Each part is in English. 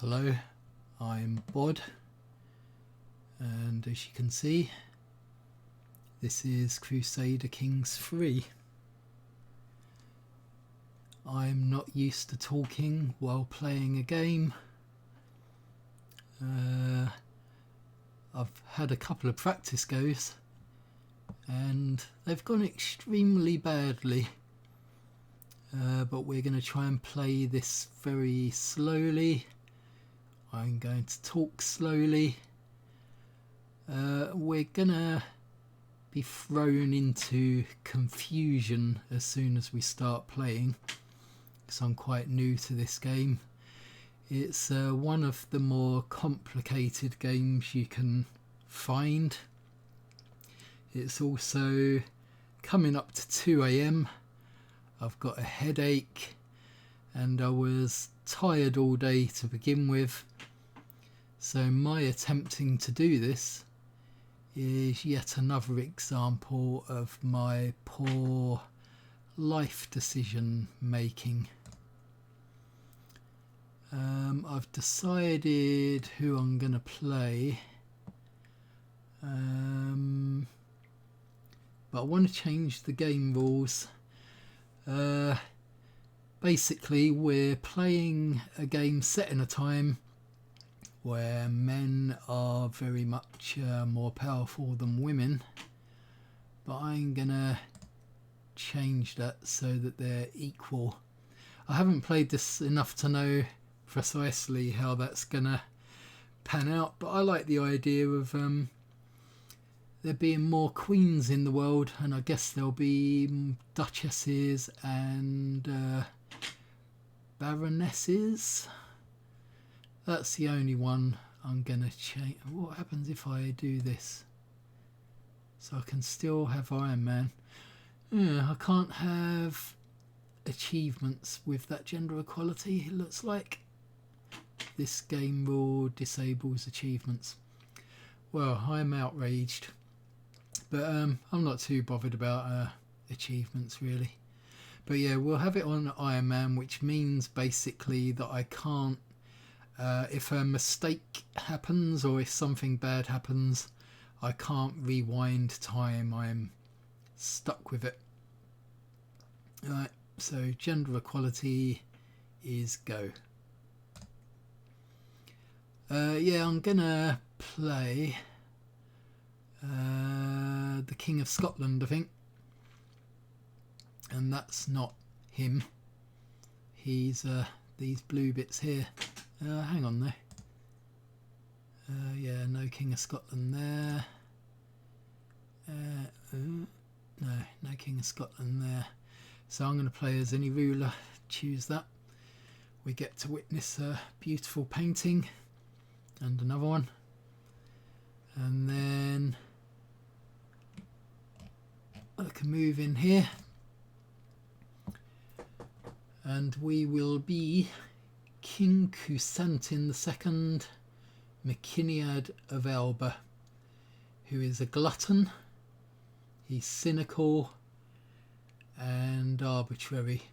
Hello, I'm Bod, and as you can see, this is Crusader Kings 3. I'm not used to talking while playing a game. I've had a couple of practice goes and they've gone extremely badly, but we're going to try and play this very slowly. I'm going to talk slowly. We're gonna be thrown into confusion as soon as we start playing, because I'm quite new to this game. It's one of the more complicated games you can find. It's also coming up to 2 AM. I've got a headache and I was tired all day to begin with. So my attempting to do this is yet another example of my poor life decision making. I've decided who I'm going to play, but I want to change the game rules. Basically, we're playing a game set in a time where men are very much more powerful than women, but I'm gonna change that so that they're equal. I haven't played this enough to know precisely how that's gonna pan out, but I like the idea of there being more queens in the world, and I guess there'll be duchesses and baronesses. That's the only one I'm gonna change. What happens if I do this? So I can still have Iron Man. Yeah, I can't have achievements with that gender equality. It looks like this game rule disables achievements. Well, I'm outraged, but I'm not too bothered about achievements really. But yeah, we'll have it on Iron Man, which means basically that I can't, if a mistake happens or if something bad happens, I can't rewind time. I'm stuck with it. Alright, so gender equality is go. Yeah, I'm gonna play the King of Scotland, I think. And that's not him. He's these blue bits here. Hang on though. Yeah, no King of Scotland there. No King of Scotland there. So I'm going to play as any ruler. Choose that. We get to witness a beautiful painting and another one. And then I can move in here. And we will be King Cusantin II, McKinniad of Alba, who is a glutton. He's cynical and arbitrary.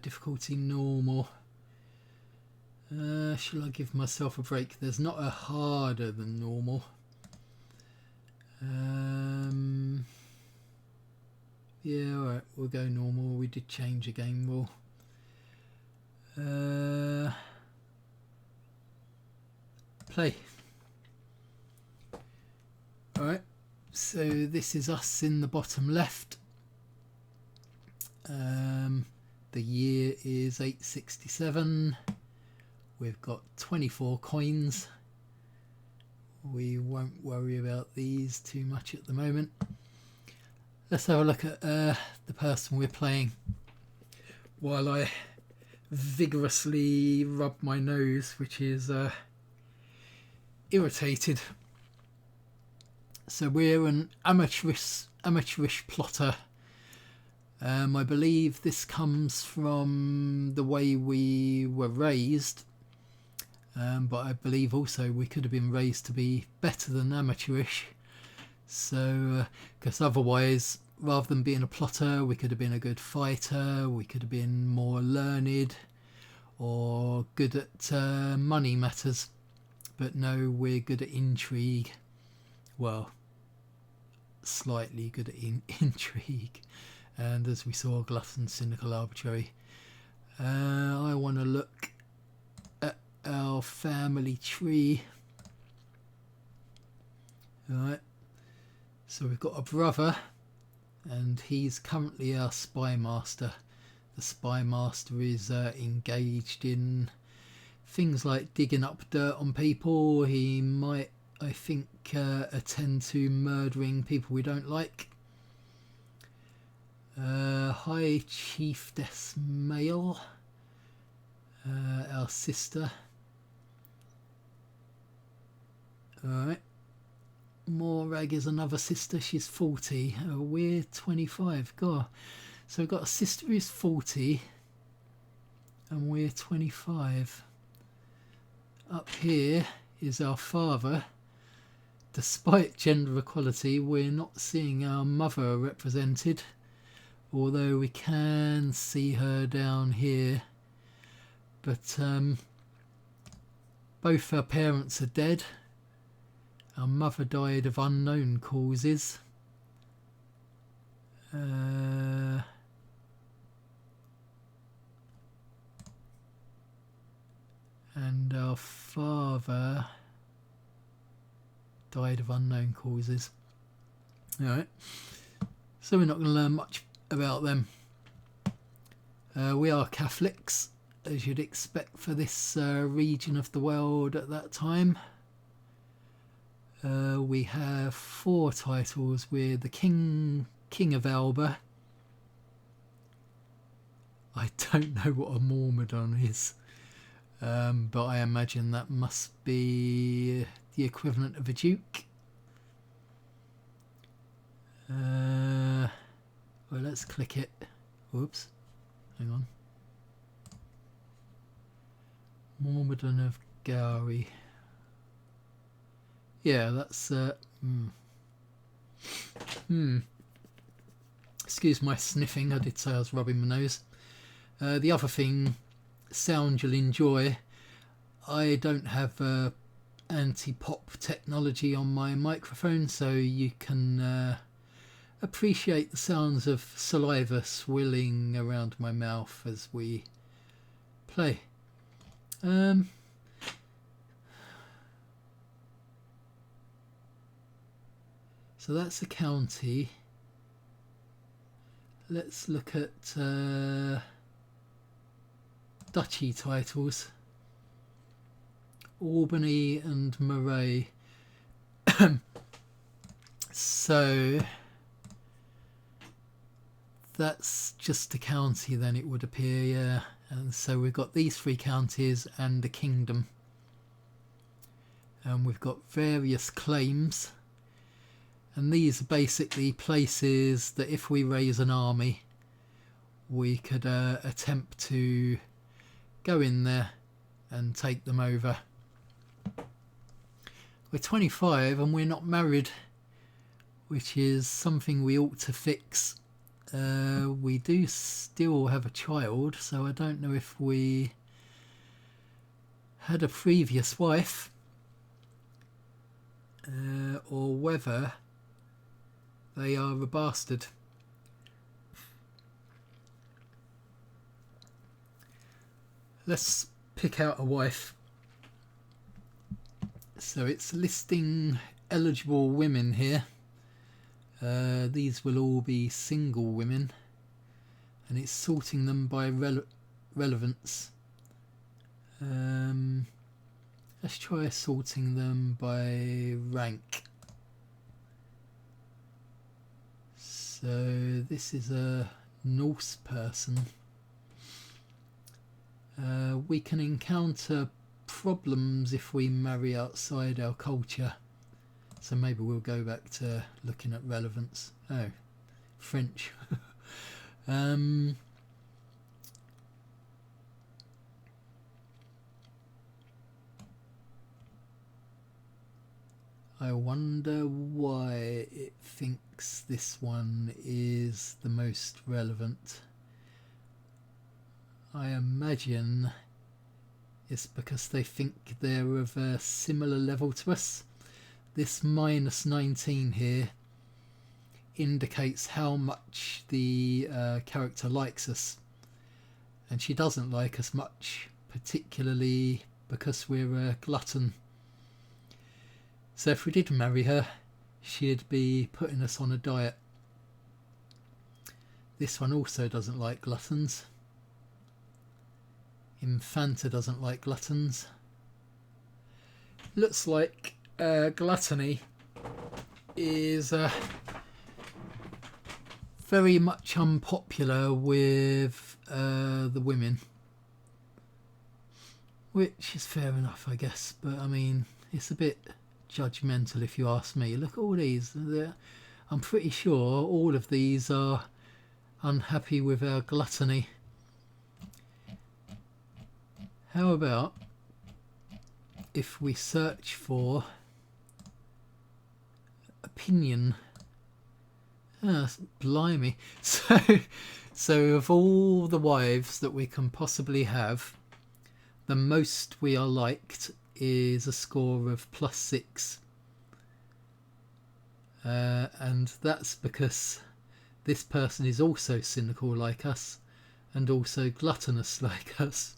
Difficulty normal. Shall I give myself a break? There's not a harder than normal. Yeah, alright, we'll go normal. We did change a game rule. Play. Alright, so this is us in the bottom left. The year is 867. We've got 24 coins. We won't worry about these too much at the moment. Let's have a look at the person we're playing while I vigorously rub my nose, which is irritated. So we're an amateurish plotter. I believe this comes from the way we were raised, but I believe also we could have been raised to be better than amateurish. So, because otherwise, rather than being a plotter, we could have been a good fighter, we could have been more learned, or good at money matters. But no, we're good at intrigue. Well, slightly good at intrigue. And as we saw, glutton, cynical, arbitrary. I want to look at our family tree. Alright, so we've got a brother, and he's currently our spy master. The spy master is engaged in things like digging up dirt on people. He might, I think, attend to murdering people we don't like. High Chiefess Male, our sister. Alright. Morag is another sister. She's 40. We're 25. God. So we've got a sister who's 40 and we're 25. Up here is our father. Despite gender equality, we're not seeing our mother represented, although we can see her down here. But both our parents are dead. Our mother died of unknown causes. And our father died of unknown causes. Alright, so we're not going to learn much about them. We are Catholics, as you'd expect for this region of the world at that time. We have 4 titles. We're the King of Alba. I don't know what a Myrmidon is, but I imagine that must be the equivalent of a duke. Well, let's click it. Whoops, hang on. Myrmidon of Gowrie. Yeah, that's excuse my sniffing, I did say I was rubbing my nose. The other thing, sound you'll enjoy, I don't have anti-pop technology on my microphone, so you can appreciate the sounds of saliva swirling around my mouth as we play. So that's a county. Let's look at duchy titles. Albany and Moray. So that's just a county then, it would appear, yeah. And so we've got these 3 counties and a kingdom. And we've got various claims. And these are basically places that if we raise an army, we could attempt to go in there and take them over. We're 25 and we're not married, which is something we ought to fix. We do still have a child, so I don't know if we had a previous wife or whether they are a bastard. Let's pick out a wife. So it's listing eligible women here. These will all be single women, and it's sorting them by relevance. Let's try sorting them by rank. So this is a Norse person. We can encounter problems if we marry outside our culture. So maybe we'll go back to looking at relevance. Oh, French. I wonder why it thinks this one is the most relevant. I imagine it's because they think they're of a similar level to us. This -19 here indicates how much the character likes us, and she doesn't like us much, particularly because we're a glutton. So if we did marry her, she'd be putting us on a diet. This one also doesn't like gluttons. Infanta doesn't like gluttons. Looks like gluttony is very much unpopular with the women, which is fair enough, I guess, but I mean, it's a bit judgmental if you ask me. Look at all these. I'm pretty sure all of these are unhappy with our gluttony. How about if we search for opinion? Blimey. So of all the wives that we can possibly have, the most we are liked is a score of +6. And that's because this person is also cynical like us and also gluttonous like us.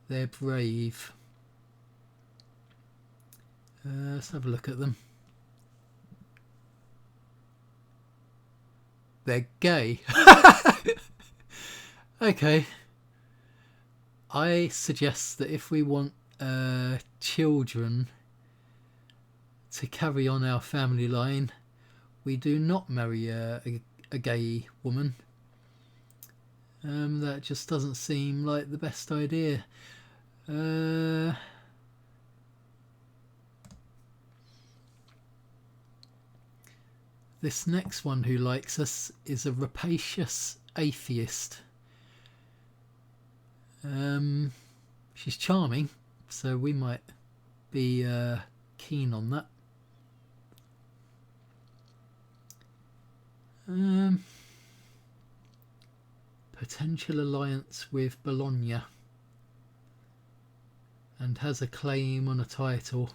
They're brave. Let's have a look at them. They're gay. Okay. I suggest that if we want children to carry on our family line, we do not marry a gay woman. That just doesn't seem like the best idea. This next one who likes us is a rapacious atheist. She's charming, so we might be keen on that. Potential alliance with Bologna, and has a claim on a title.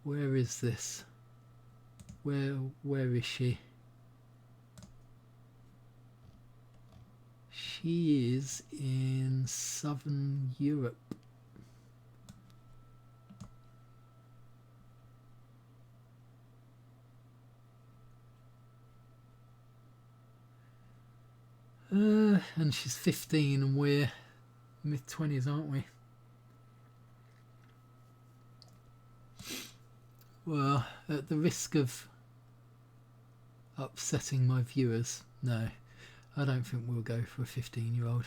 Where is this? Where is she? She is in Southern Europe. And she's 15 and we're mid-20s, aren't we? Well, at the risk of upsetting my viewers, no, I don't think we'll go for a 15-year-old.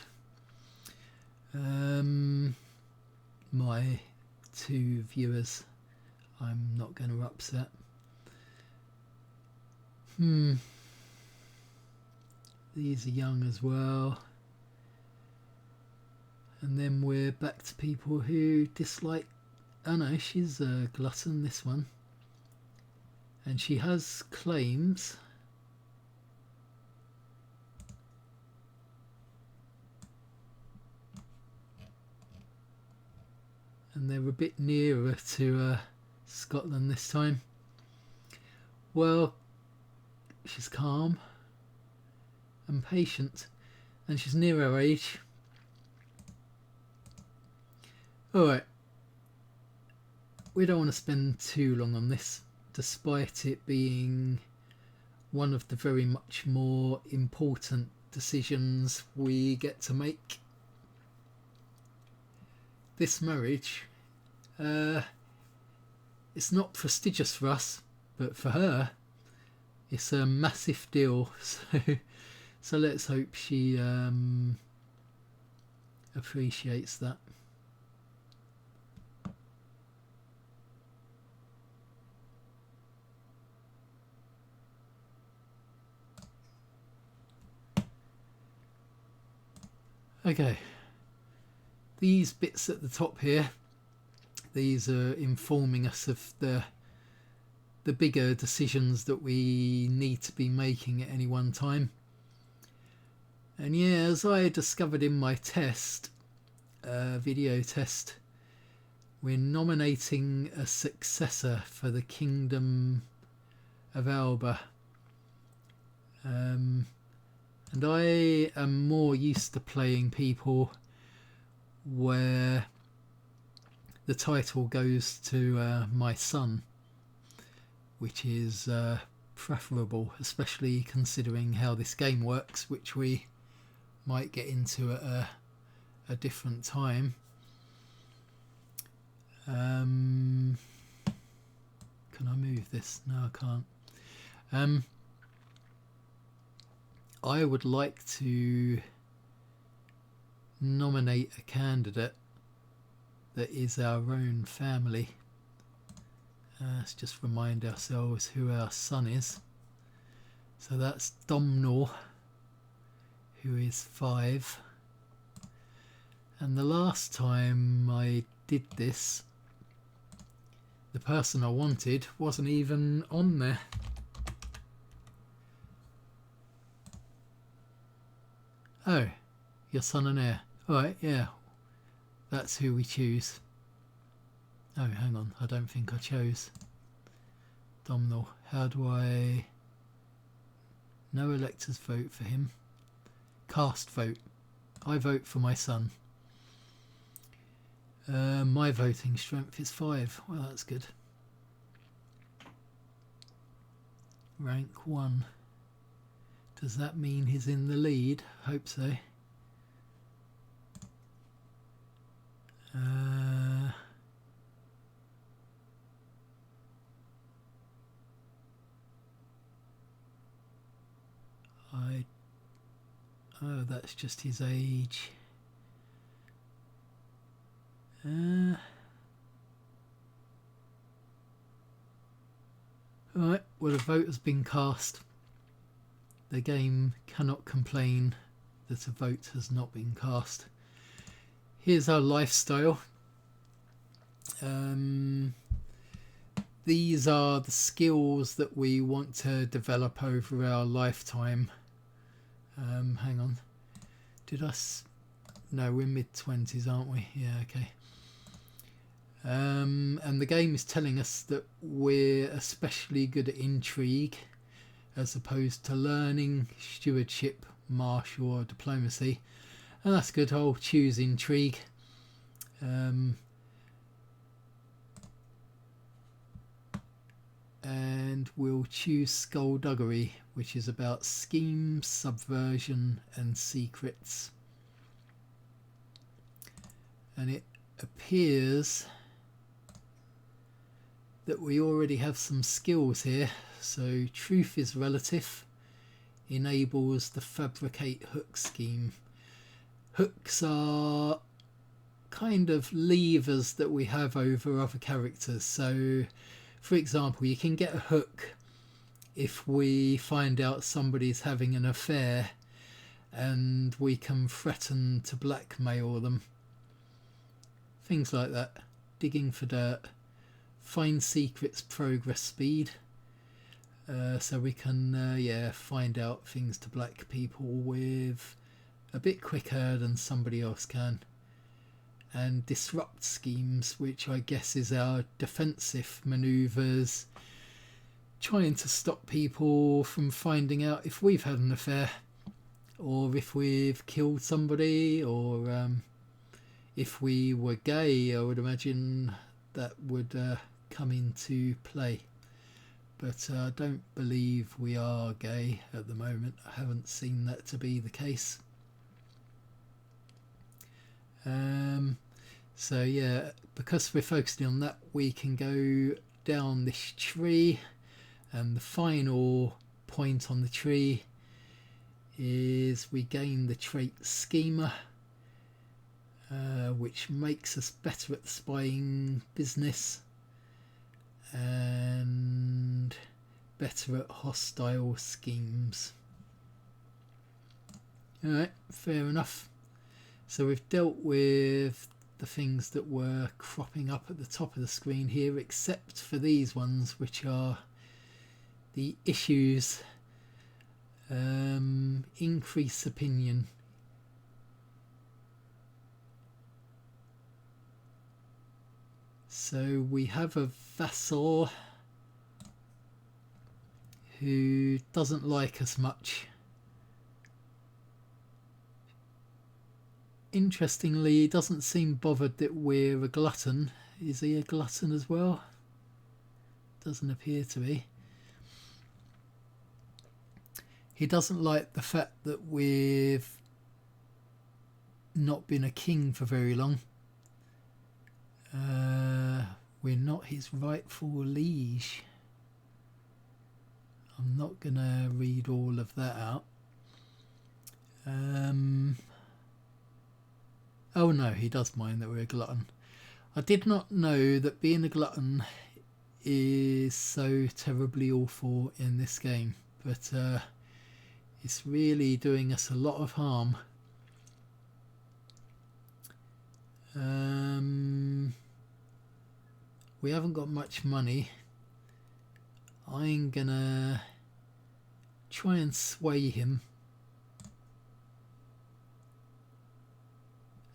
My 2 viewers, I'm not going to upset. These are young as well. And then we're back to people who dislike... Oh no, she's a glutton, this one. And she has claims. And they're a bit nearer to Scotland this time. Well, she's calm and patient, and she's near our age. Alright, we don't want to spend too long on this, despite it being one of the very much more important decisions we get to make. This marriage, it's not prestigious for us, but for her it's a massive deal, so let's hope she appreciates that. Okay, these bits at the top here, these are informing us of the the bigger decisions that we need to be making at any one time. And yeah, as I discovered in my test, video test, we're nominating a successor for the Kingdom of Alba. And I am more used to playing people where the title goes to my son, which is preferable, especially considering how this game works, which we might get into at a different time. Can I move this? No, I can't. I would like to nominate a candidate that is our own family. Let's just remind ourselves who our son is. So that's Domnor, who is 5. And the last time I did this, the person I wanted wasn't even on there. Oh, your son and heir. Alright, yeah. That's who we choose. Oh, hang on. I don't think I chose Domnor. How do I... No electors vote for him. Cast vote. I vote for my son. My voting strength is 5. Well, that's good. Rank 1. Does that mean he's in the lead? Hope so. Oh, that's just his age. Alright, well, the vote has been cast. The game cannot complain that a vote has not been cast. Here's our lifestyle. These are the skills that we want to develop over our lifetime. Hang on. No, we're mid-20s, aren't we? Yeah, okay. And the game is telling us that we're especially good at intrigue, as opposed to learning, stewardship, martial or diplomacy. And that's good. I'll choose intrigue. And we'll choose skullduggery, which is about schemes, subversion and secrets. And it appears that we already have some skills here. So truth is relative, enables the fabricate hook scheme. Hooks are kind of levers that we have over other characters. So for example, you can get a hook if we find out somebody's having an affair, and we can threaten to blackmail them. Things like that. Digging for dirt. Find secrets, progress speed. So we can find out things to black people with a bit quicker than somebody else can. And disrupt schemes, which I guess is our defensive manoeuvres, trying to stop people from finding out if we've had an affair, or if we've killed somebody, or if we were gay. I would imagine that would come into play. But I don't believe we are gay at the moment. I haven't seen that to be the case. So yeah, because we're focusing on that, we can go down this tree, and the final point on the tree is we gain the trait schemer, which makes us better at the spying business and better at hostile schemes. Alright, fair enough. So we've dealt with the things that were cropping up at the top of the screen here, except for these ones, which are the issues. Increase opinion. So we have a vassal who doesn't like us much. Interestingly, he doesn't seem bothered that we're a glutton. Is he a glutton as well? Doesn't appear to be. He doesn't like the fact that we've not been a king for very long. We're not his rightful liege. I'm not gonna read all of that out. Oh no, he does mind that we're a glutton. I did not know that being a glutton is so terribly awful in this game, but it's really doing us a lot of harm. We haven't got much money. I'm gonna try and sway him,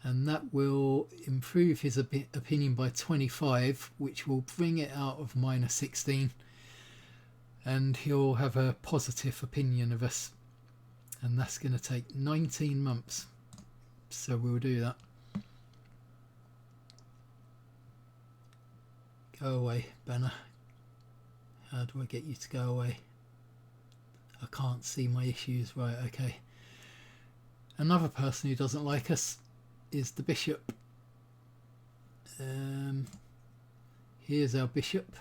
and that will improve his opinion by 25, which will bring it out of -16, and he'll have a positive opinion of us, and that's going to take 19 months, so we'll do that. Go away, Banner. How do I get you to go away? I can't see my issues. Right, okay. Another person who doesn't like us is the bishop. Here's our bishop.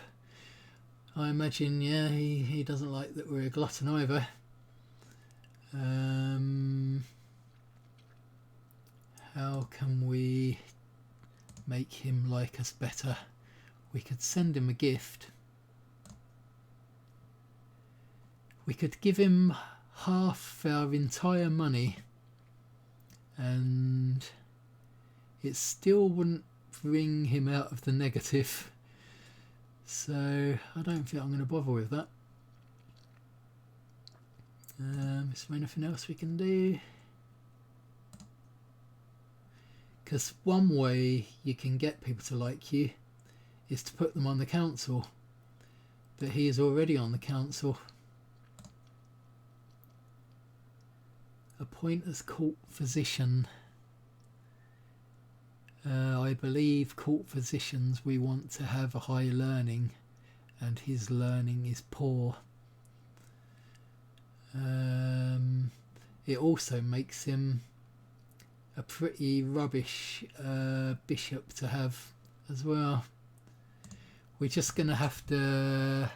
I imagine, yeah, he doesn't like that we're a glutton either. How can we make him like us better? We could send him a gift. We could give him half our entire money, and it still wouldn't bring him out of the negative. So I don't think I'm going to bother with that. Is there anything else we can do? Because one way you can get people to like you is to put them on the council, but he is already on the council. Appoint as court physician. I believe court physicians, we want to have a high learning, and his learning is poor. It also makes him a pretty rubbish bishop to have as well. We're just going to have to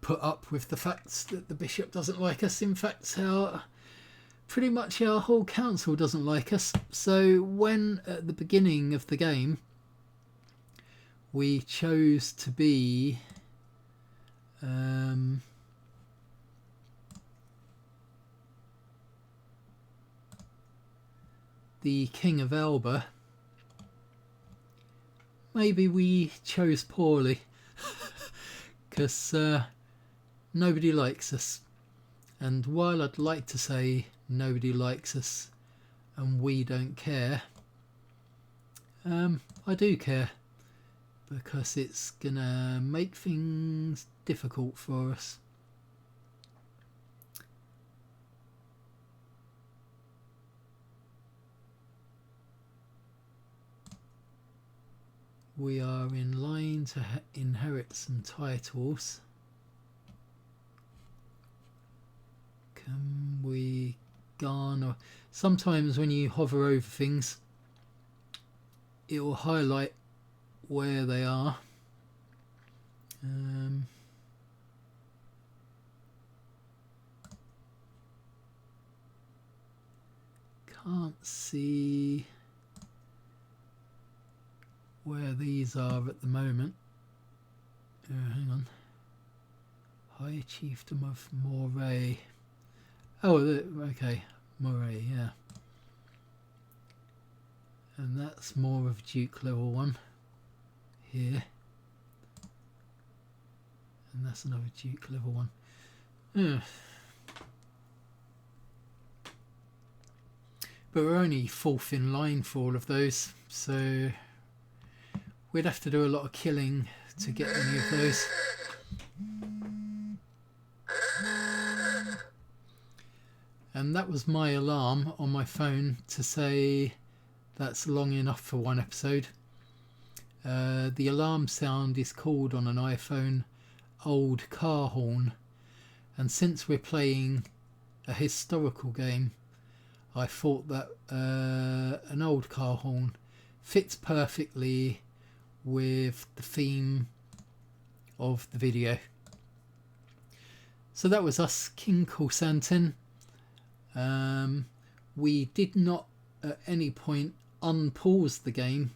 put up with the facts that the bishop doesn't like us. In fact, pretty much our whole council doesn't like us. So when at the beginning of the game we chose to be the King of Alba, maybe we chose poorly, because nobody likes us. And while I'd like to say nobody likes us and we don't care, I do care, because it's gonna make things difficult for us. We are in line to inherit some titles. Can we garner? Sometimes when you hover over things, it will highlight where they are. Can't see where these are at the moment. Hang on. High Chiefdom of Moray. Oh, okay. Moray, yeah. And that's more of Duke level 1 here. And that's another Duke level 1. Ugh. But we're only 4th in line for all of those, so we'd have to do a lot of killing to get any of those. And that was my alarm on my phone to say that's long enough for one episode. The alarm sound is called on an iPhone old car horn, and since we're playing a historical game, I thought that an old car horn fits perfectly with the theme of the video. So that was us, King Crusader. We did not at any point unpause the game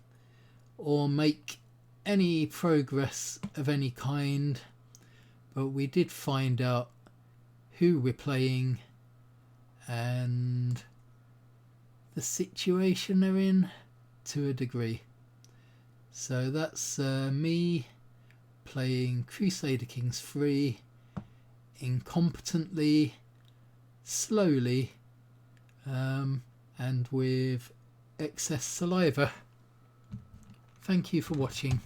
or make any progress of any kind, but we did find out who we're playing and the situation they're in to a degree. So that's me playing Crusader Kings 3 incompetently, slowly, and with excess saliva. Thank you for watching.